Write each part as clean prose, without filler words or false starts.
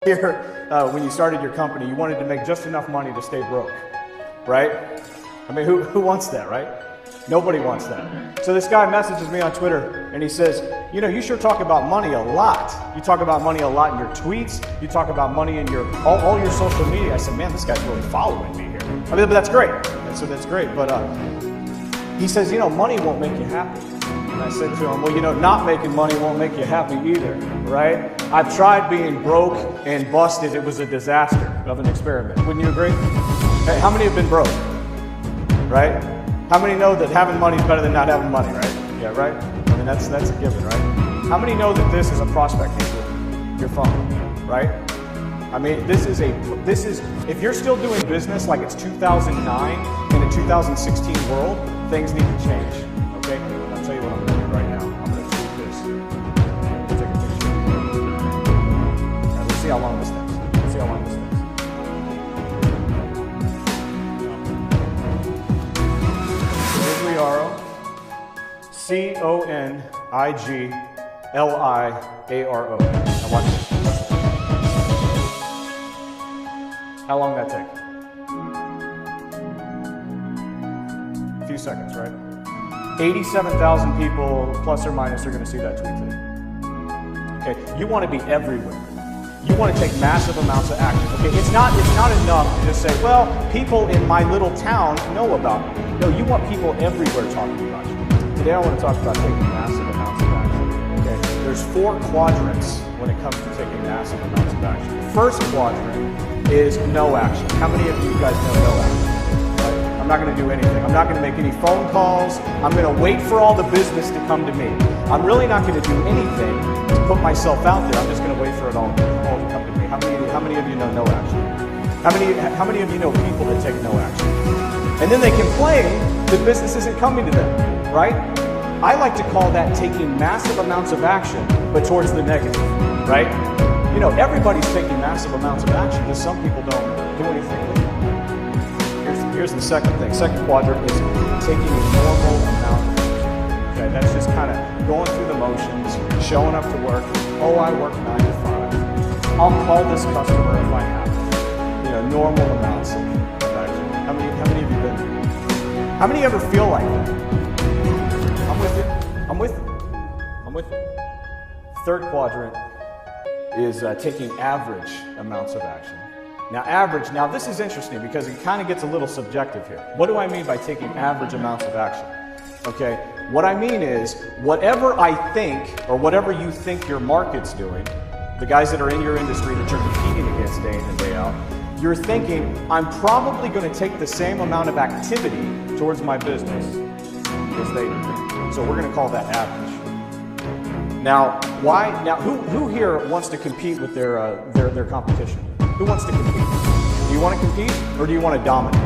Here, when you started your company, you wanted to make just enough money to stay broke, right? I mean, who wants that, right? Nobody wants that. So this guy messages me on Twitter and he says, you know, you sure talk about money a lot. You talk about money a lot in your tweets. You talk about money in your all your social media. I said, man, this guy's really following me here. I mean, but that's great. So that's great. But he says, you know, money won't make you happy. And I said to him, well, you know, not making money won't make you happy either, right? I've tried being broke and busted. It was a disaster of an experiment. Wouldn't you agree? Hey, how many have been broke, right? How many know that having money is better than not having money, right? Yeah, right? I mean, that's a given, right? How many know that this is a prospecting tool, your phone, right? I mean, this is, if you're still doing business like it's 2009 in a 2016 world, things need to change, okay? I'll tell you what I'm going to do right now. I'm going to tweet this. Take a picture. All right, let's see how long this takes. Let's see how long this takes. Congliaro. Now watch this. How long did that take? A few seconds, right? 87,000 people, plus or minus, are going to see that tweet today. Okay, you want to be everywhere. You want to take massive amounts of action. Okay, it's not enough to just say, well, people in my little town know about me. No, you want people everywhere talking about you. Today I want to talk about taking massive amounts of action. Okay, there's 4 quadrants when it comes to taking massive amounts of action. The first quadrant is no action. How many of you guys know no action? Right? I'm not going to do anything. I'm not going to make any phone calls. I'm going to wait for all the business to come to me. I'm really not going to do anything to put myself out there. I'm just going to wait for it all to come to me. How many of you know no action? How many of you know people that take no action? And then they complain that business isn't coming to them, right? I like to call that taking massive amounts of action, but towards the negative, right? You know, everybody's taking massive amounts of action, but some people don't do anything with it. Here's the second thing. Second quadrant is taking a normal amount of action. Okay, that's just kind of going through the motions, showing up to work. Oh, I work 9 to 5. I'll call this customer if I have to. You know, normal amounts of action. How many of you been there? How many ever feel like that? I'm with you. I'm with you. I'm with you. Third quadrant is taking average amounts of action. Now this is interesting because it kind of gets a little subjective here. What do I mean by taking average amounts of action? Okay, what I mean is whatever I think or whatever you think your market's doing, the guys that are in your industry that you're competing against day in and day out, you're thinking, I'm probably going to take the same amount of activity towards my business as they do. So we're going to call that average. Now, why? Now, who here wants to compete with their competition? Who wants to compete? Do you want to compete or do you want to dominate?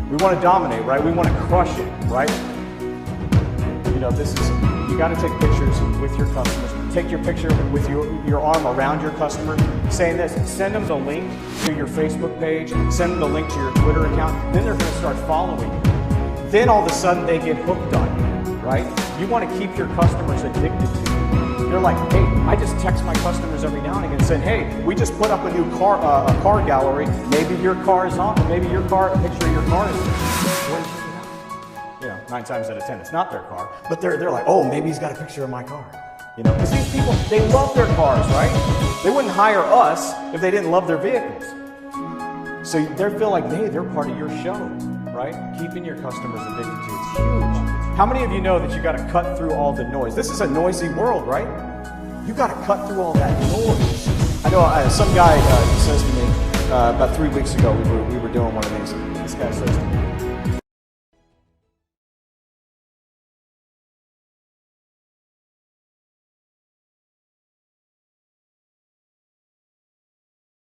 We want to dominate, right? We want to crush it, right? You know, you got to take pictures with your customers. Take your picture with your arm around your customer, saying this. Send them the link to your Facebook page. Send them the link to your Twitter account. Then they're going to start following you. Then all of a sudden they get hooked on you, right? You want to keep your customers addicted to you. They're like, hey, I just text my customers every now and again saying, hey, we just put up a new car gallery. Maybe your car is on. Maybe a picture of your car is there. You know, 9 times out of 10, it's not their car. But they're like, oh, maybe he's got a picture of my car. You know, because these people, they love their cars, right? They wouldn't hire us if they didn't love their vehicles. So they feel like, hey, they're part of your show, right? Keeping your customers addicted to it's huge. How many of you know that you got to cut through all the noise? This is a noisy world, right? You got to cut through all that noise. I know some guy says to me about 3 weeks ago, we were doing one of these. This guy says to me,